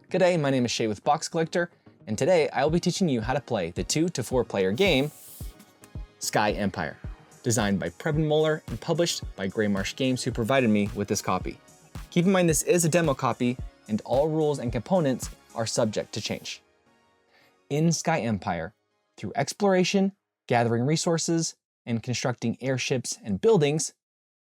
G'day, my name is Shay with Box Collector, and today I will be teaching you how to play the 2 to 4 player game, Sky Empire, designed by Preben Møller and published by Greymarsh Games, who provided me with this copy. Keep in mind this is a demo copy, and all rules and components are subject to change. In Sky Empire, through exploration, gathering resources, and constructing airships and buildings,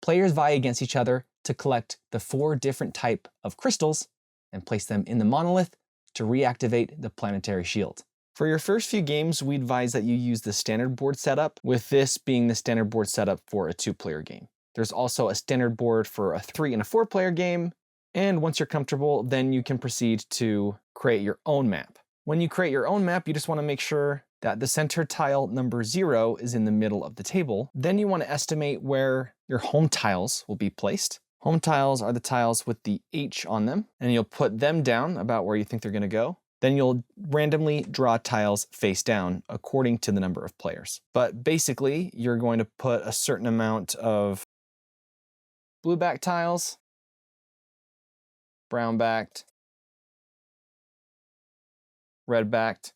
players vie against each other to collect the 4 different types of crystals and place them in the monolith to reactivate the planetary shield. For your first few games, we advise that you use the standard board setup, with this being the standard board setup for a 2-player game. There's also a standard board for a 3 and a 4-player game, and once you're comfortable, then you can proceed to create your own map. When you create your own map, you just want to make sure that the center tile number 0 is in the middle of the table. Then you want to estimate where your home tiles will be placed. Home tiles are the tiles with the H on them, and you'll put them down about where you think they're going to go. Then you'll randomly draw tiles face down according to the number of players. But basically, you're going to put a certain amount of blue-backed tiles, brown-backed, red-backed,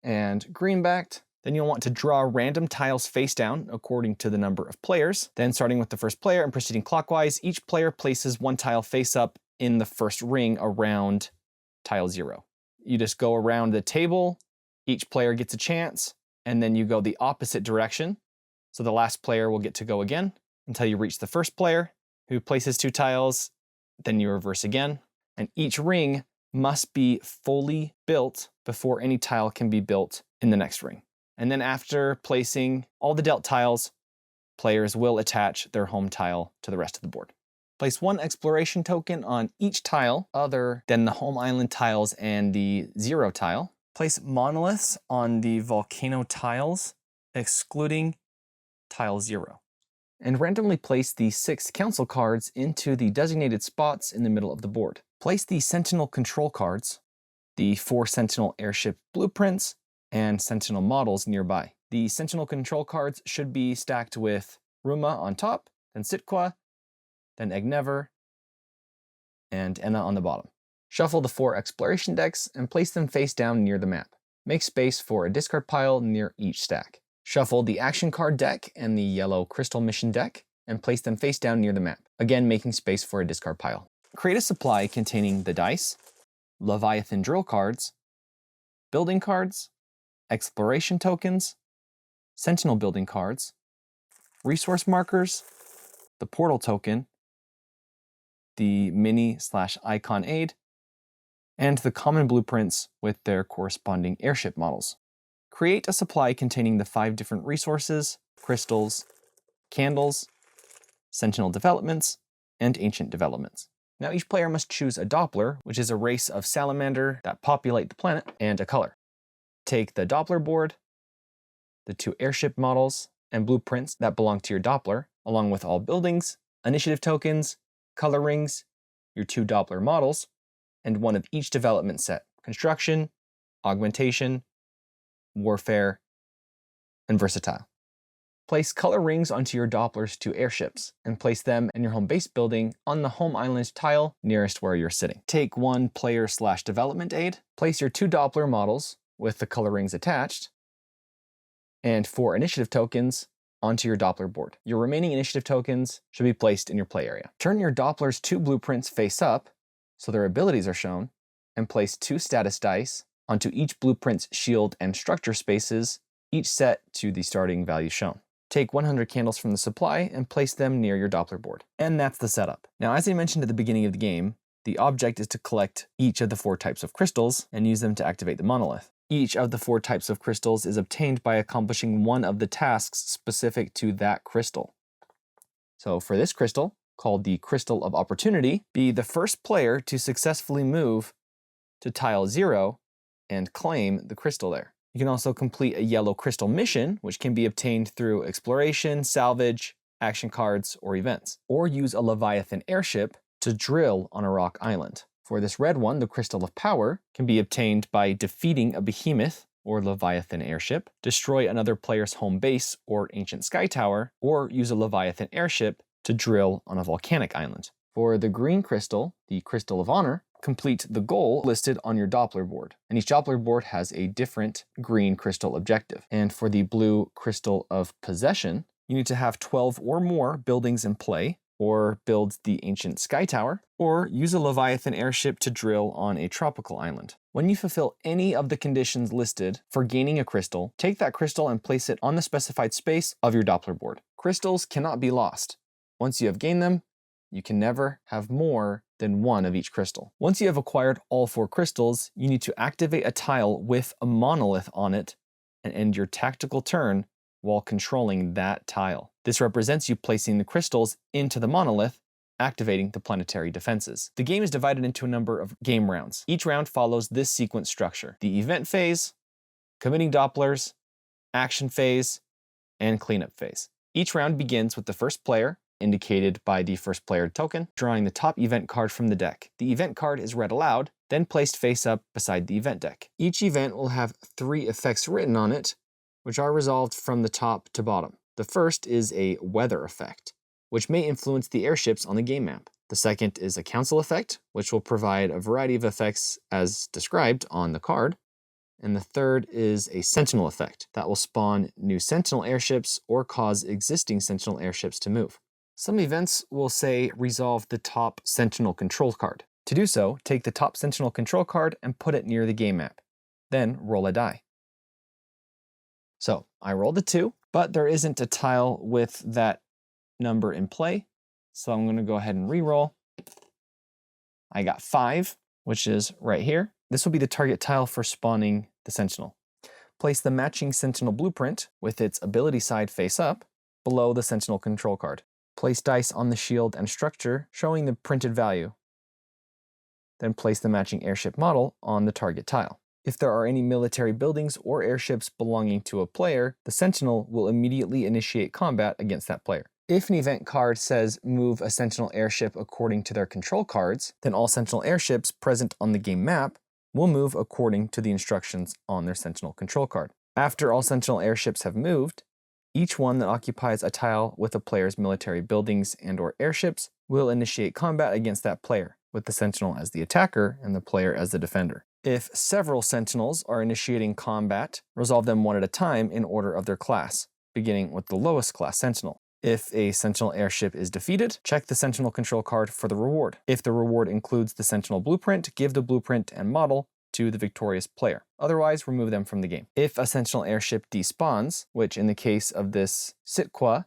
and green-backed. Then you'll want to draw random tiles face down according to the number of players. Then starting with the first player and proceeding clockwise, each player places 1 tile face up in the first ring around tile 0. You just go around the table, each player gets a chance, and then you go the opposite direction. So the last player will get to go again until you reach the first player, who places 2 tiles, then you reverse again. And each ring must be fully built before any tile can be built in the next ring. And then after placing all the dealt tiles, players will attach their home tile to the rest of the board. Place 1 exploration token on each tile other than the home island tiles and the 0 tile. Place monoliths on the volcano tiles, excluding tile 0. And randomly place the 6 council cards into the designated spots in the middle of the board. Place the Sentinel control cards, the 4 Sentinel airship blueprints, and Sentinel models nearby. The Sentinel control cards should be stacked with Ruma on top, then Sitqua, then Egnever, and Enna on the bottom. Shuffle the 4 exploration decks and place them face down near the map. Make space for a discard pile near each stack. Shuffle the action card deck and the yellow crystal mission deck and place them face down near the map, again making space for a discard pile. Create a supply containing the dice, Leviathan drill cards, building cards, exploration tokens, Sentinel building cards, resource markers, the portal token, the mini/icon aid, and the common blueprints with their corresponding airship models. Create a supply containing the 5 different resources, crystals, candles, Sentinel developments, and ancient developments. Now each player must choose a Doppler, which is a race of salamander that populate the planet, and a color. Take the Doppler board, the 2 airship models, and blueprints that belong to your Doppler, along with all buildings, initiative tokens, color rings, your 2 Doppler models, and 1 of each development set: construction, augmentation, warfare, and versatile. Place color rings onto your Doppler's 2 airships and place them in your home base building on the home island's tile nearest where you're sitting. Take 1 player/development aid, place your 2 Doppler models with the color rings attached, and 4 initiative tokens onto your Doppler board. Your remaining initiative tokens should be placed in your play area. Turn your Doppler's 2 blueprints face up so their abilities are shown, and place 2 status dice onto each blueprint's shield and structure spaces, each set to the starting value shown. Take 100 candles from the supply and place them near your Doppler board. And that's the setup. Now, as I mentioned at the beginning of the game, the object is to collect each of the 4 types of crystals and use them to activate the monolith. Each of the 4 types of crystals is obtained by accomplishing 1 of the tasks specific to that crystal. So for this crystal, called the Crystal of Opportunity, be the first player to successfully move to tile 0 and claim the crystal there. You can also complete a yellow crystal mission, which can be obtained through exploration, salvage, action cards, or events. Or use a Leviathan airship to drill on a rock island. For this red one, the Crystal of Power can be obtained by defeating a behemoth or Leviathan airship, destroy another player's home base or ancient sky tower, or use a Leviathan airship to drill on a volcanic island. For the green crystal, the Crystal of Honor, complete the goal listed on your Doppler board. And each Doppler board has a different green crystal objective. And for the blue Crystal of Possession, you need to have 12 or more buildings in play, or build the ancient sky tower, or use a Leviathan airship to drill on a tropical island. When you fulfill any of the conditions listed for gaining a crystal, take that crystal and place it on the specified space of your Doppler board. Crystals cannot be lost. Once you have gained them, you can never have more than one of each crystal. Once you have acquired all 4 crystals, you need to activate a tile with a monolith on it and end your tactical turn while controlling that tile. This represents you placing the crystals into the monolith, activating the planetary defenses. The game is divided into a number of game rounds. Each round follows this sequence structure: the event phase, committing Dopplers, action phase, and cleanup phase. Each round begins with the first player, indicated by the first player token, drawing the top event card from the deck. The event card is read aloud, then placed face up beside the event deck. Each event will have 3 effects written on it, which are resolved from the top to bottom. The first is a weather effect, which may influence the airships on the game map. The second is a council effect, which will provide a variety of effects as described on the card. And the third is a Sentinel effect that will spawn new Sentinel airships or cause existing Sentinel airships to move. Some events will say resolve the top Sentinel control card. To do so, take the top Sentinel control card and put it near the game map. Then roll a die. So I rolled a 2, but there isn't a tile with that number in play. So I'm going to go ahead and re-roll. I got 5, which is right here. This will be the target tile for spawning the Sentinel. Place the matching Sentinel blueprint with its ability side face up below the Sentinel control card. Place dice on the shield and structure showing the printed value. Then place the matching airship model on the target tile. If there are any military buildings or airships belonging to a player, the Sentinel will immediately initiate combat against that player. If an event card says move a Sentinel airship according to their control cards, then all Sentinel airships present on the game map will move according to the instructions on their Sentinel control card. After all Sentinel airships have moved, each one that occupies a tile with a player's military buildings and/or airships will initiate combat against that player, with the Sentinel as the attacker and the player as the defender. If several Sentinels are initiating combat, resolve them one at a time in order of their class, beginning with the lowest class Sentinel. If a Sentinel airship is defeated, check the Sentinel control card for the reward. If the reward includes the Sentinel blueprint, give the blueprint and model to the victorious player. Otherwise, remove them from the game. If a Sentinel airship despawns, which in the case of this Sitqua,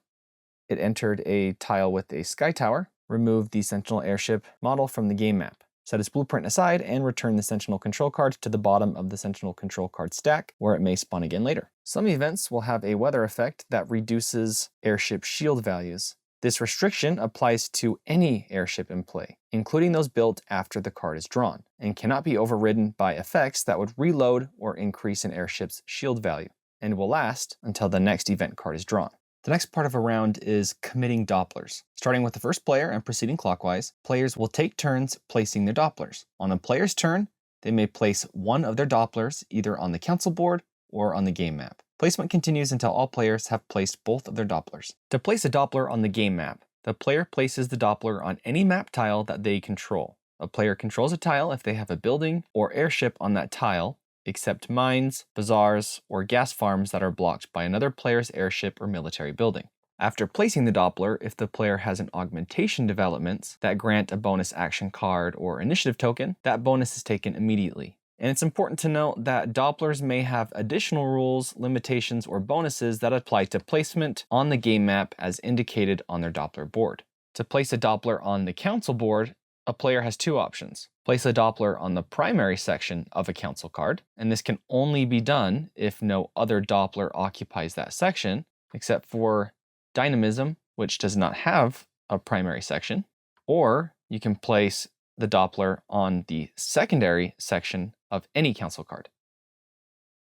it entered a tile with a sky tower, remove the Sentinel airship model from the game map. Set its blueprint aside and return the Sentinel control card to the bottom of the Sentinel control card stack, where it may spawn again later. Some events will have a weather effect that reduces airship shield values. This restriction applies to any airship in play, including those built after the card is drawn, and cannot be overridden by effects that would reload or increase an airship's shield value, and will last until the next event card is drawn. The next part of a round is committing Dopplers. Starting with the first player and proceeding clockwise, players will take turns placing their Dopplers. On a player's turn, they may place one of their Dopplers either on the council board or on the game map. Placement continues until all players have placed both of their Dopplers. To place a Doppler on the game map, the player places the Doppler on any map tile that they control. A player controls a tile if they have a building or airship on that tile, except mines, bazaars, or gas farms that are blocked by another player's airship or military building. After placing the Doppler, if the player has an augmentation developments that grant a bonus action card or initiative token, that bonus is taken immediately. And it's important to note that Dopplers may have additional rules, limitations, or bonuses that apply to placement on the game map as indicated on their Doppler board. To place a Doppler on the council board, a player has 2 options. Place a Doppler on the primary section of a council card, and this can only be done if no other Doppler occupies that section, except for Dynamism, which does not have a primary section, or you can place the Doppler on the secondary section of any council card.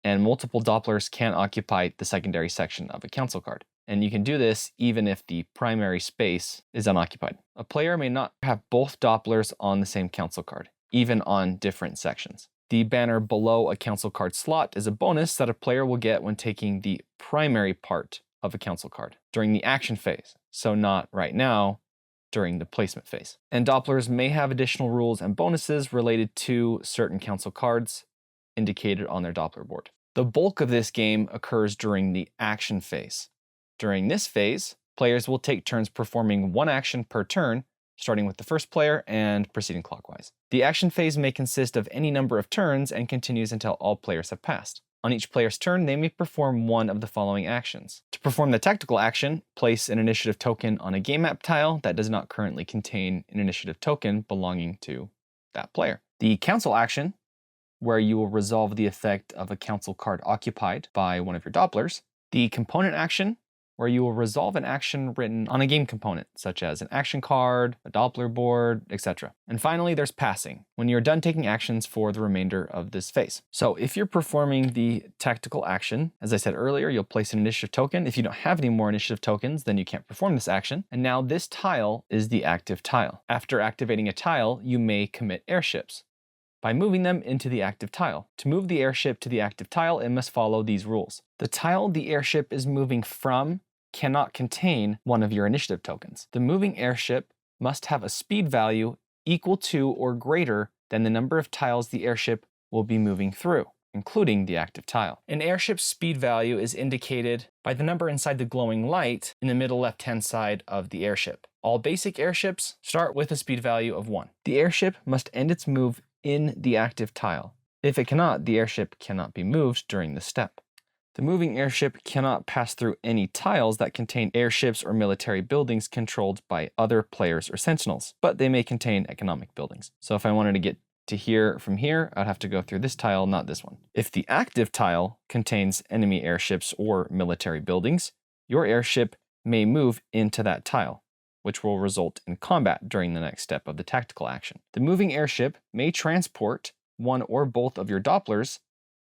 And multiple Dopplers can occupy the secondary section of a council card. And you can do this even if the primary space is unoccupied. A player may not have both Dopplers on the same council card, even on different sections. The banner below a council card slot is a bonus that a player will get when taking the primary part of a council card during the action phase. So not right now, during the placement phase. And Dopplers may have additional rules and bonuses related to certain council cards indicated on their Doppler board. The bulk of this game occurs during the action phase. During this phase, players will take turns performing one action per turn, starting with the first player and proceeding clockwise. The action phase may consist of any number of turns and continues until all players have passed. On each player's turn, they may perform one of the following actions. To perform the tactical action, place an initiative token on a game map tile that does not currently contain an initiative token belonging to that player. The council action, where you will resolve the effect of a council card occupied by one of your Dopplers. The component action, where you will resolve an action written on a game component, such as an action card, a Doppler board, etc. And finally, there's passing, when you're done taking actions for the remainder of this phase. So if you're performing the tactical action, as I said earlier, you'll place an initiative token. If you don't have any more initiative tokens, then you can't perform this action. And now this tile is the active tile. After activating a tile, you may commit airships by moving them into the active tile. To move the airship to the active tile, it must follow these rules. The tile the airship is moving from cannot contain one of your initiative tokens. The moving airship must have a speed value equal to or greater than the number of tiles the airship will be moving through, including the active tile. An airship's speed value is indicated by the number inside the glowing light in the middle left-hand side of the airship. All basic airships start with a speed value of 1. The airship must end its move in the active tile. If it cannot, the airship cannot be moved during this step. The moving airship cannot pass through any tiles that contain airships or military buildings controlled by other players or sentinels, but they may contain economic buildings. So if I wanted to get to here from here, I'd have to go through this tile, not this one. If the active tile contains enemy airships or military buildings, your airship may move into that tile, which will result in combat during the next step of the tactical action. The moving airship may transport one or both of your Dopplers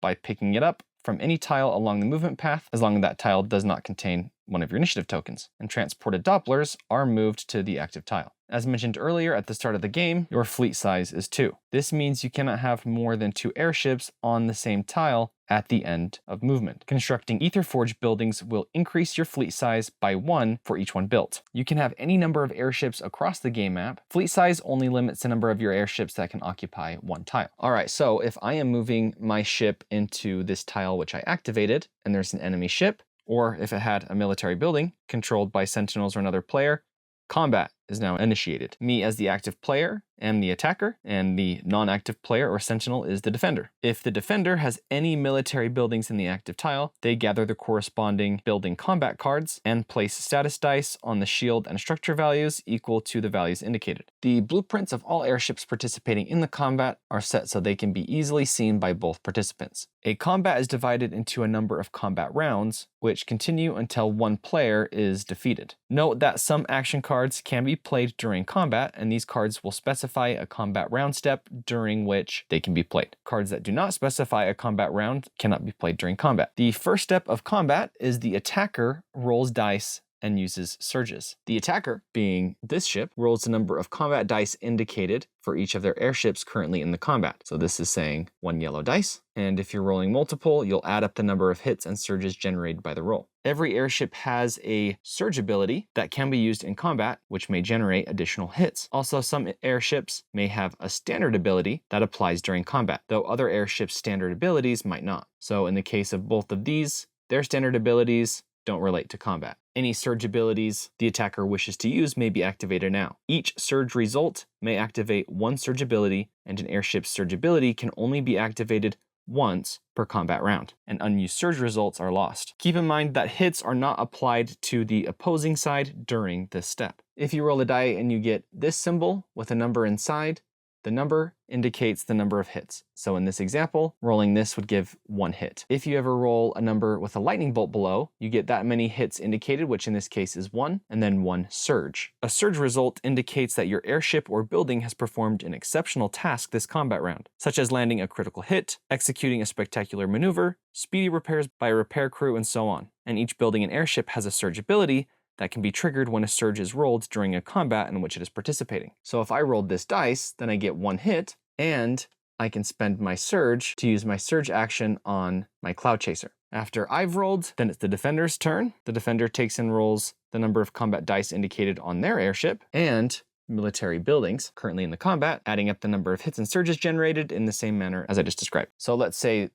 by picking it up from any tile along the movement path, as long as that tile does not contain one of your initiative tokens, and transported Dopplers are moved to the active tile. As mentioned earlier at the start of the game, your fleet size is 2. This means you cannot have more than 2 airships on the same tile at the end of movement. Constructing Aetherforge buildings will increase your fleet size by 1 for each one built. You can have any number of airships across the game map. Fleet size only limits the number of your airships that can occupy one tile. Alright, so if I am moving my ship into this tile which I activated, and there's an enemy ship, or if it had a military building controlled by Sentinels or another player, combat is now initiated. Me as the active player am the attacker, and the non-active player or sentinel is the defender. If the defender has any military buildings in the active tile, they gather the corresponding building combat cards and place status dice on the shield and structure values equal to the values indicated. The blueprints of all airships participating in the combat are set so they can be easily seen by both participants. A combat is divided into a number of combat rounds, which continue until one player is defeated. Note that some action cards can be played during combat, and these cards will specify a combat round step during which they can be played. Cards that do not specify a combat round cannot be played during combat. The first step of combat is the attacker rolls dice and uses surges. The attacker, being this ship, rolls the number of combat dice indicated for each of their airships currently in the combat. So this is saying 1 yellow dice, and if you're rolling multiple, you'll add up the number of hits and surges generated by the roll. Every airship has a surge ability that can be used in combat, which may generate additional hits. Also, some airships may have a standard ability that applies during combat, though other airships' standard abilities might not. So in the case of both of these, their standard abilities don't relate to combat. Any surge abilities the attacker wishes to use may be activated now. Each surge result may activate one surge ability, and an airship's surge ability can only be activated once per combat round, and unused surge results are lost. Keep in mind that hits are not applied to the opposing side during this step. If you roll a die and you get this symbol with a number inside, the number indicates the number of hits. So in this example, rolling this would give 1 hit. If you ever roll a number with a lightning bolt below, you get that many hits indicated, which in this case is 1, and then 1 surge. A surge result indicates that your airship or building has performed an exceptional task this combat round, such as landing a critical hit, executing a spectacular maneuver, speedy repairs by a repair crew, and so on. And each building and airship has a surge ability that can be triggered when a surge is rolled during a combat in which it is participating. So if I rolled this dice, then I get 1 hit, and I can spend my surge to use my surge action on my Cloud Chaser. After I've rolled, then it's the defender's turn. The defender takes and rolls the number of combat dice indicated on their airship and military buildings currently in the combat, adding up the number of hits and surges generated in the same manner as I just described. So let's say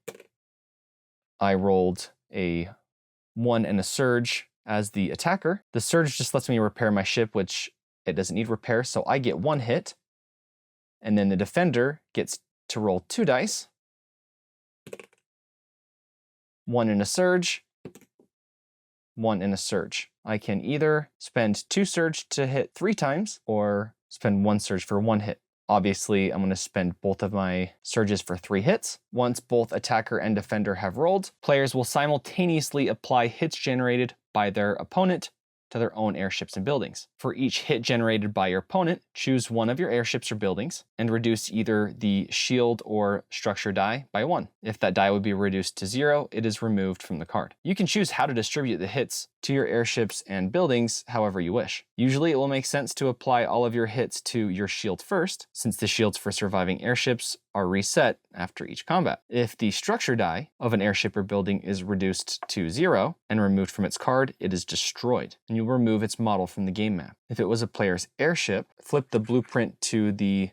I rolled a 1 and a surge as the attacker. The surge just lets me repair my ship, which it doesn't need repair, so I get 1 hit. And then the defender gets to roll 2 dice. 1 in a surge, 1 in a surge. I can either spend 2 surge to hit 3 times or spend 1 surge for 1 hit. Obviously, I'm going to spend both of my surges for 3 hits. Once both attacker and defender have rolled, players will simultaneously apply hits generated by their opponent to their own airships and buildings. For each hit generated by your opponent, choose one of your airships or buildings and reduce either the shield or structure die by 1. If that die would be reduced to 0, it is removed from the card. You can choose how to distribute the hits to your airships and buildings however you wish. Usually it will make sense to apply all of your hits to your shield first, since the shields for surviving airships are reset after each combat. If the structure die of an airship or building is reduced to 0 and removed from its card, it is destroyed, and you'll remove its model from the game map. If it was a player's airship, flip the blueprint to the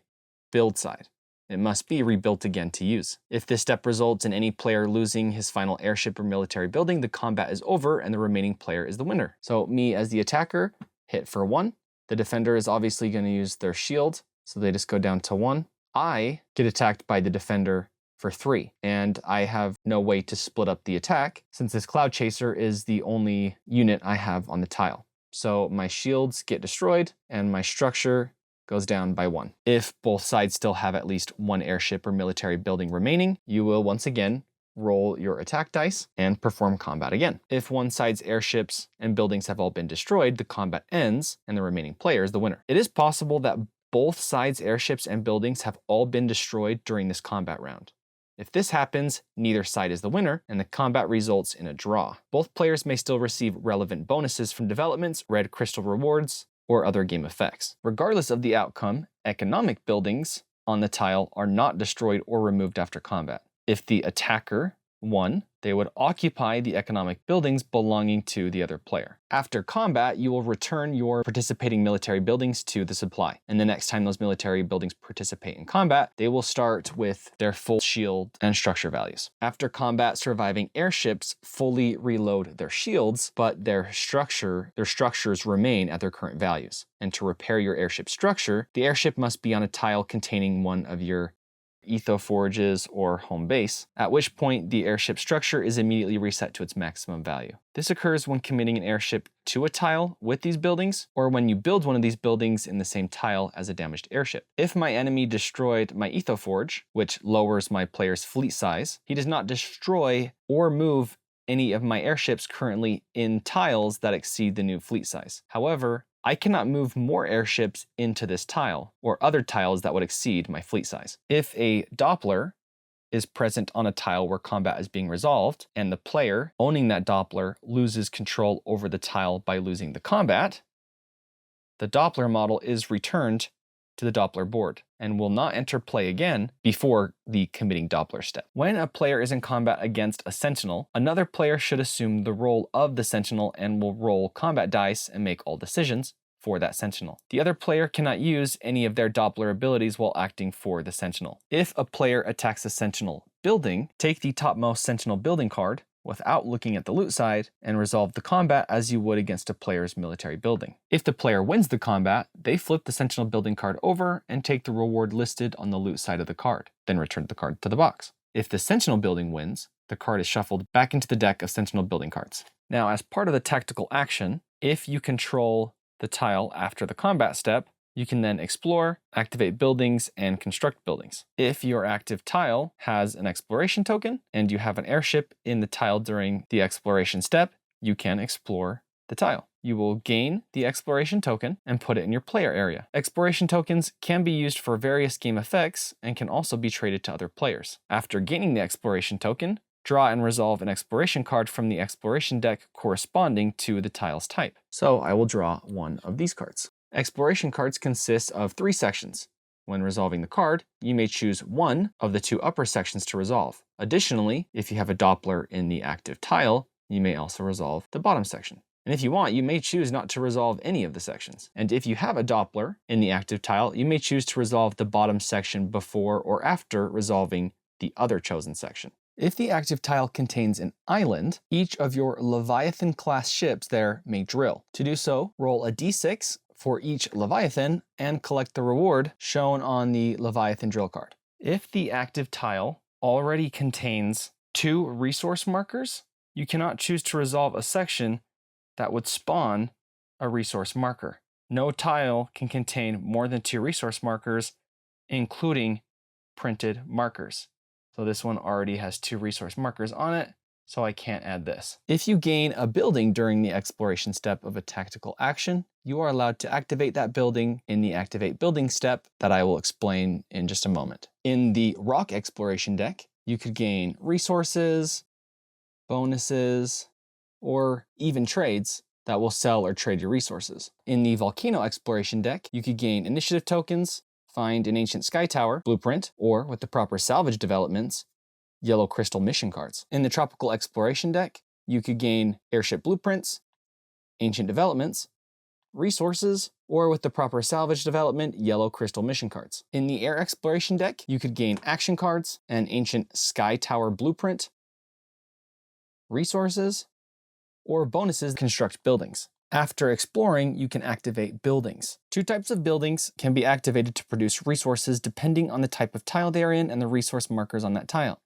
build side. It must be rebuilt again to use. If this step results in any player losing his final airship or military building, the combat is over and the remaining player is the winner. So me as the attacker, hit for 1. The defender is obviously going to use their shield, so they just go down to 1. I get attacked by the defender for 3, and I have no way to split up the attack since this Cloud Chaser is the only unit I have on the tile. So my shields get destroyed and my structure goes down by 1. If both sides still have at least 1 airship or military building remaining, you will once again roll your attack dice and perform combat again. If one side's airships and buildings have all been destroyed, the combat ends and the remaining player is the winner. It is possible that both sides' airships and buildings have all been destroyed during this combat round. If this happens, neither side is the winner, and the combat results in a draw. Both players may still receive relevant bonuses from developments, red crystal rewards, or other game effects. Regardless of the outcome, economic buildings on the tile are not destroyed or removed after combat. If the attacker won, they would occupy the economic buildings belonging to the other player. After combat, you will return your participating military buildings to the supply. And the next time those military buildings participate in combat, they will start with their full shield and structure values. After combat, surviving airships fully reload their shields, but their structures remain at their current values. And to repair your airship structure, the airship must be on a tile containing one of your etho-forges or home base, at which point the airship structure is immediately reset to its maximum value. This occurs when committing an airship to a tile with these buildings, or when you build one of these buildings in the same tile as a damaged airship. If my enemy destroyed my etho-forge, which lowers my player's fleet size, he does not destroy or move any of my airships currently in tiles that exceed the new fleet size. However, I cannot move more airships into this tile or other tiles that would exceed my fleet size. If a Doppler is present on a tile where combat is being resolved, and the player owning that Doppler loses control over the tile by losing the combat, the Doppler model is returned to the Doppler board and will not enter play again before the committing Doppler step. When a player is in combat against a Sentinel, another player should assume the role of the Sentinel and will roll combat dice and make all decisions for that Sentinel. The other player cannot use any of their Doppler abilities while acting for the Sentinel. If a player attacks a Sentinel building, take the topmost Sentinel building card without looking at the loot side and resolve the combat as you would against a player's military building. If the player wins the combat, they flip the Sentinel building card over and take the reward listed on the loot side of the card, then return the card to the box. If the Sentinel building wins, the card is shuffled back into the deck of Sentinel building cards. Now, as part of the tactical action, if you control the tile after the combat step, you can then explore, activate buildings, and construct buildings. If your active tile has an exploration token and you have an airship in the tile during the exploration step, you can explore the tile. You will gain the exploration token and put it in your player area. Exploration tokens can be used for various game effects and can also be traded to other players. After gaining the exploration token, draw and resolve an exploration card from the exploration deck corresponding to the tile's type. So I will draw one of these cards. Exploration cards consist of 3 sections: When resolving the card, you may choose one of the two upper sections to resolve. Additionally, if you have a Doppler in the active tile, you may also resolve the bottom section. And if you want, you may choose not to resolve any of the sections. And if you have a Doppler in the active tile, you may choose to resolve the bottom section before or after resolving the other chosen section. If the active tile contains an island, each of your Leviathan-class ships there may drill. To do so, roll a d6 for each Leviathan and collect the reward shown on the Leviathan drill card. If the active tile already contains 2 resource markers, you cannot choose to resolve a section that would spawn a resource marker. No tile can contain more than 2 resource markers, including printed markers. So this one already has 2 resource markers on it, so I can't add this. If you gain a building during the exploration step of a tactical action, you are allowed to activate that building in the activate building step that I will explain in just a moment. In the rock exploration deck, you could gain resources, bonuses, or even trades that will sell or trade your resources. In the volcano exploration deck, you could gain initiative tokens, find an ancient sky tower blueprint, or with the proper salvage developments, yellow crystal mission cards. In the tropical exploration deck, you could gain airship blueprints, ancient developments, resources, or with the proper salvage development, yellow crystal mission cards. In the air exploration deck, you could gain action cards, an ancient sky tower blueprint, resources, or bonuses to construct buildings. After exploring, you can activate buildings. 2 types of buildings can be activated to produce resources depending on the type of tile they're in and the resource markers on that tile.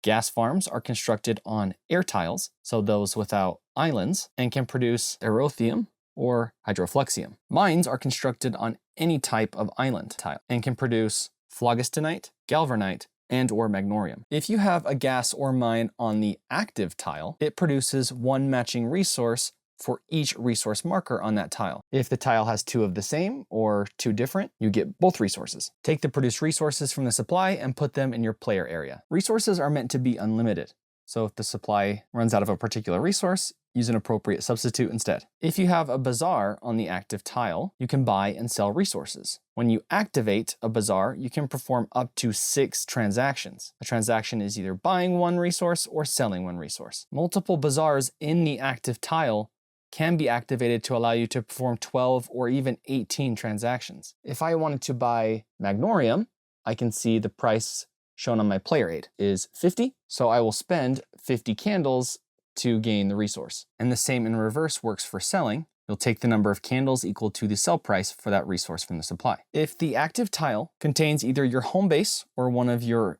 Gas farms are constructed on air tiles, so those without islands, and can produce aerothium or hydrofluxium. Mines are constructed on any type of island tile and can produce phlogistonite, galvanite, and or magnorium. If you have a gas or mine on the active tile, it produces 1 matching resource for each resource marker on that tile. If the tile has 2 of the same or 2 different, you get both resources. Take the produced resources from the supply and put them in your player area. Resources are meant to be unlimited, so if the supply runs out of a particular resource, use an appropriate substitute instead. If you have a bazaar on the active tile, you can buy and sell resources. When you activate a bazaar, you can perform up to 6 transactions. A transaction is either buying 1 resource or selling 1 resource. Multiple bazaars in the active tile can be activated to allow you to perform 12 or even 18 transactions. If I wanted to buy magnorium, I can see the price shown on my player aid is 50, so I will spend 50 candles to gain the resource. And the same in reverse works for selling. You'll take the number of candles equal to the sell price for that resource from the supply. If the active tile contains either your home base or one of your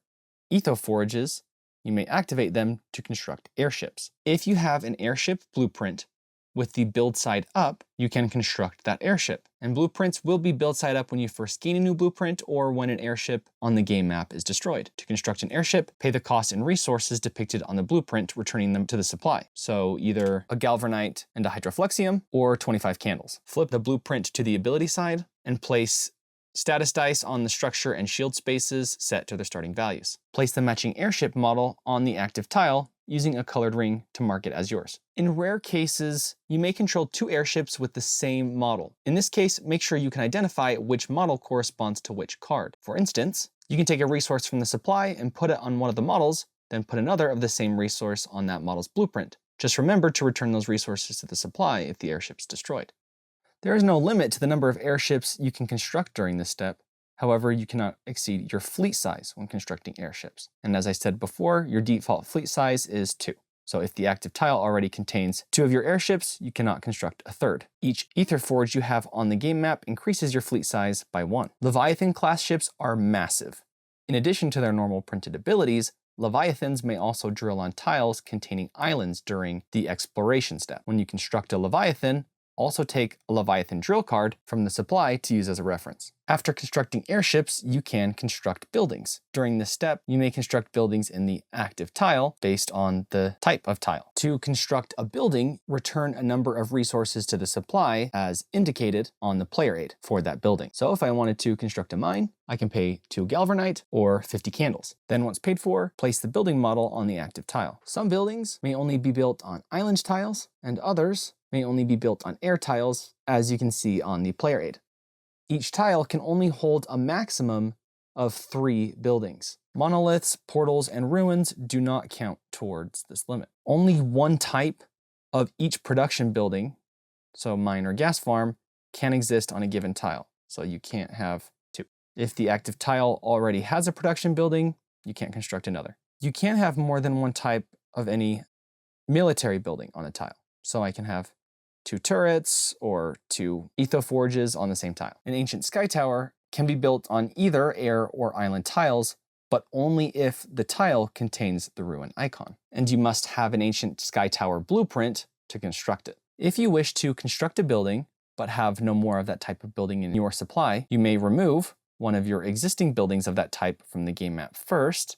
ethoforges, you may activate them to construct airships. If you have an airship blueprint with the build side up, you can construct that airship. And blueprints will be build side up when you first gain a new blueprint or when an airship on the game map is destroyed. To construct an airship, pay the cost and resources depicted on the blueprint, returning them to the supply. So either a galvanite and a hydrofluxium or 25 candles. Flip the blueprint to the ability side and place status dice on the structure and shield spaces set to their starting values. Place the matching airship model on the active tile using a colored ring to mark it as yours. In rare cases, you may control 2 airships with the same model. In this case, make sure you can identify which model corresponds to which card. For instance, you can take a resource from the supply and put it on one of the models, then put another of the same resource on that model's blueprint. Just remember to return those resources to the supply if the airship's destroyed. There is no limit to the number of airships you can construct during this step. However, you cannot exceed your fleet size when constructing airships. And as I said before, your default fleet size is 2. So if the active tile already contains 2 of your airships, you cannot construct a 3rd. Each ether forge you have on the game map increases your fleet size by 1. Leviathan class ships are massive. In addition to their normal printed abilities, Leviathans may also drill on tiles containing islands during the exploration step. When you construct a Leviathan, also take a Leviathan drill card from the supply to use as a reference. After constructing airships, you can construct buildings. During this step, you may construct buildings in the active tile based on the type of tile. To construct a building, return a number of resources to the supply as indicated on the player aid for that building. So if I wanted to construct a mine, I can pay 2 galvanite or 50 candles. Then once paid for, place the building model on the active tile. Some buildings may only be built on island tiles, and others may only be built on air tiles, as you can see on the player aid. Each tile can only hold a maximum of 3 buildings. Monoliths, portals, and ruins do not count towards this limit. Only one type of each production building, so mine or gas farm, can exist on a given tile. So you can't have 2. If the active tile already has a production building, you can't construct another. You can't have more than one type of any military building on a tile. So I can have 2 turrets or 2 ethoforges on the same tile. An ancient sky tower can be built on either air or island tiles, but only if the tile contains the ruin icon. And you must have an ancient sky tower blueprint to construct it. If you wish to construct a building, but have no more of that type of building in your supply, you may remove one of your existing buildings of that type from the game map first,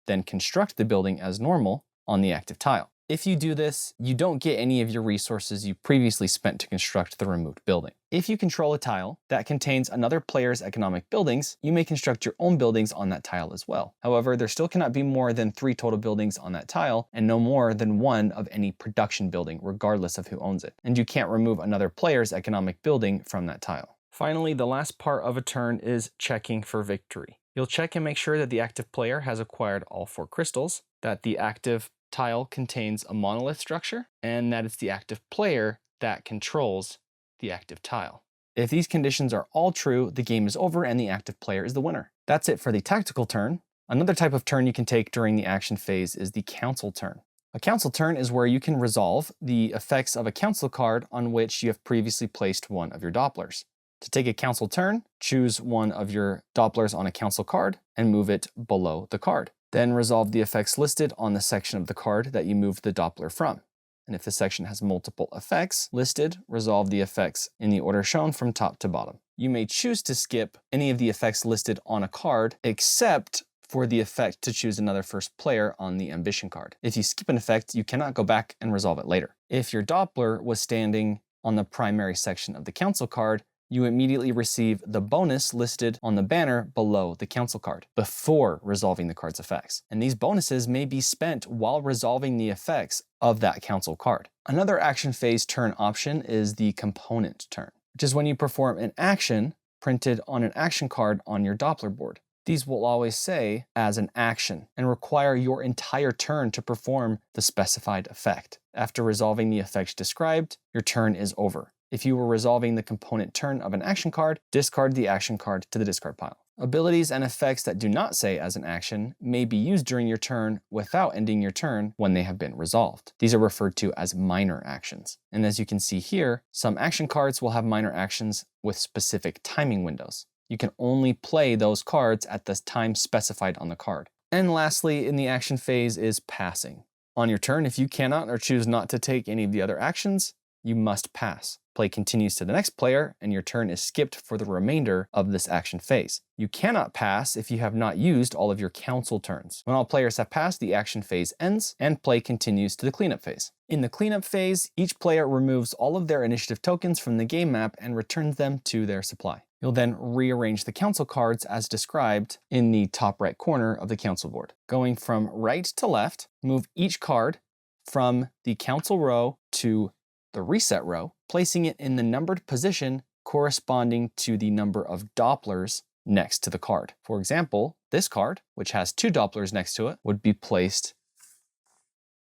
then construct the building as normal on the active tile. If you do this, you don't get any of your resources you previously spent to construct the removed building. If you control a tile that contains another player's economic buildings, you may construct your own buildings on that tile as well. However, there still cannot be more than 3 total buildings on that tile, and no more than 1 of any production building, regardless of who owns it. And you can't remove another player's economic building from that tile. Finally, the last part of a turn is checking for victory. You'll check and make sure that the active player has acquired all 4 crystals, that the active tile contains a monolith structure, and that it's the active player that controls the active tile. If these conditions are all true, the game is over and the active player is the winner. That's it for the tactical turn. Another type of turn you can take during the action phase is the council turn. A council turn is where you can resolve the effects of a council card on which you have previously placed one of your Dopplers. To take a council turn, choose one of your Dopplers on a council card and move it below the card. Then resolve the effects listed on the section of the card that you moved the Doppler from. And if the section has multiple effects listed, resolve the effects in the order shown from top to bottom. You may choose to skip any of the effects listed on a card, except for the effect to choose another first player on the ambition card. If you skip an effect, you cannot go back and resolve it later. If your Doppler was standing on the primary section of the council card, you immediately receive the bonus listed on the banner below the council card before resolving the card's effects. And these bonuses may be spent while resolving the effects of that council card. Another action phase turn option is the component turn, which is when you perform an action printed on an action card on your Doppler board. These will always say as an action and require your entire turn to perform the specified effect. After resolving the effects described, your turn is over. If you were resolving the component turn of an action card, discard the action card to the discard pile. Abilities and effects that do not say as an action may be used during your turn without ending your turn when they have been resolved. These are referred to as minor actions. And as you can see here, some action cards will have minor actions with specific timing windows. You can only play those cards at the time specified on the card. And lastly, in the action phase is passing. On your turn, if you cannot or choose not to take any of the other actions, you must pass. Play continues to the next player, and your turn is skipped for the remainder of this action phase. You cannot pass if you have not used all of your council turns. When all players have passed, the action phase ends, and play continues to the cleanup phase. In the cleanup phase, each player removes all of their initiative tokens from the game map and returns them to their supply. You'll then rearrange the council cards as described in the top right corner of the council board. Going from right to left, move each card from the council row to the reset row, placing it in the numbered position corresponding to the number of Dopplers next to the card. For example, this card, which has 2 Dopplers next to it, would be placed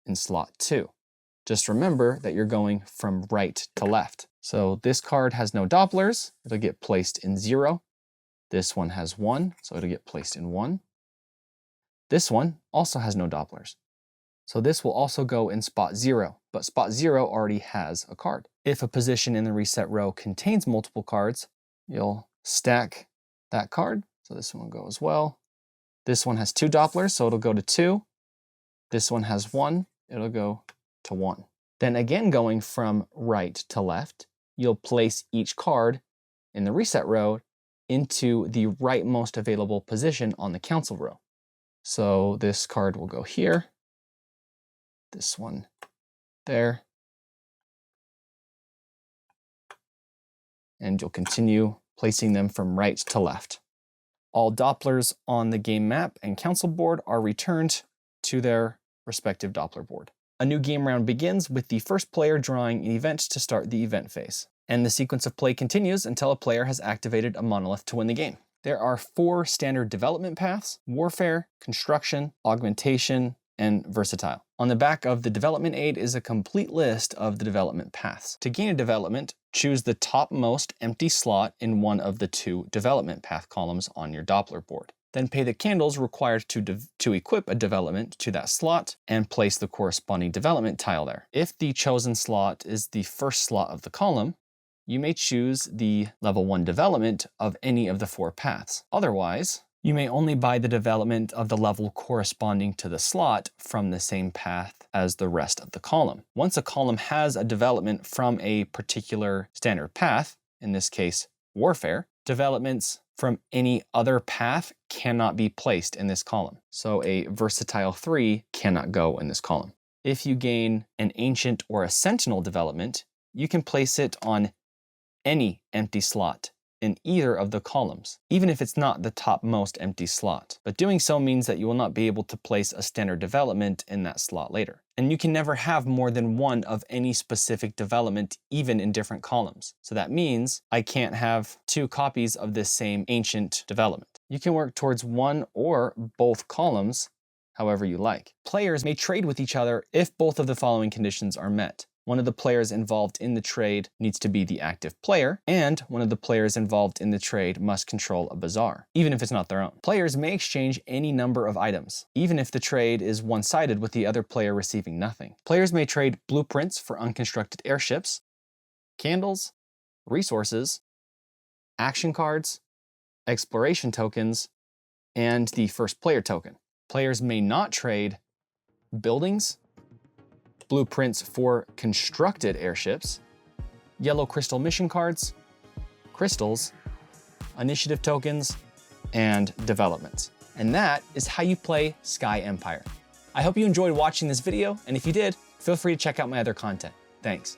in slot 2. Just remember that you're going from right to left. So this card has no Dopplers, it'll get placed in 0. This one has 1, so it'll get placed in 1. This one also has no Dopplers, so this will also go in spot 0, but spot 0 already has a card. If a position in the reset row contains multiple cards, you'll stack that card. So this one will go as well. This one has 2 Dopplers, so it'll go to 2. This one has 1, it'll go to 1. Then again, going from right to left, you'll place each card in the reset row into the rightmost available position on the council row. So this card will go here. This one there. And you'll continue placing them from right to left. All Dopplers on the game map and council board are returned to their respective Doppler board. A new game round begins with the first player drawing an event to start the event phase. and the sequence of play continues until a player has activated a monolith to win the game. There are 4 standard development paths: warfare, construction, augmentation, and versatile. On the back of the development aid is a complete list of the development paths. To gain a development, choose the topmost empty slot in one of the 2 development path columns on your Doppler board. Then pay the candles required to equip a development to that slot and place the corresponding development tile there. If the chosen slot is the first slot of the column, you may choose the level 1 development of any of the 4 paths. Otherwise, you may only buy the development of the level corresponding to the slot from the same path as the rest of the column. Once a column has a development from a particular standard path, in this case, warfare, developments from any other path cannot be placed in this column. So a versatile 3 cannot go in this column. If you gain an ancient or a sentinel development, you can place it on any empty slot in either of the columns, even if it's not the topmost empty slot. But doing so means that you will not be able to place a standard development in that slot later. And you can never have more than one of any specific development, even in different columns. So that means I can't have 2 copies of this same ancient development. You can work towards one or both columns however you like. Players may trade with each other if both of the following conditions are met. One of the players involved in the trade needs to be the active player, and one of the players involved in the trade must control a bazaar, even if it's not their own. Players may exchange any number of items, even if the trade is one-sided with the other player receiving nothing. Players may trade blueprints for unconstructed airships, candles, resources, action cards, exploration tokens, and the first player token. Players may not trade buildings, blueprints for constructed airships, yellow crystal mission cards, crystals, initiative tokens, and developments. And that is how you play Sky Empire. I hope you enjoyed watching this video, and if you did, feel free to check out my other content. Thanks.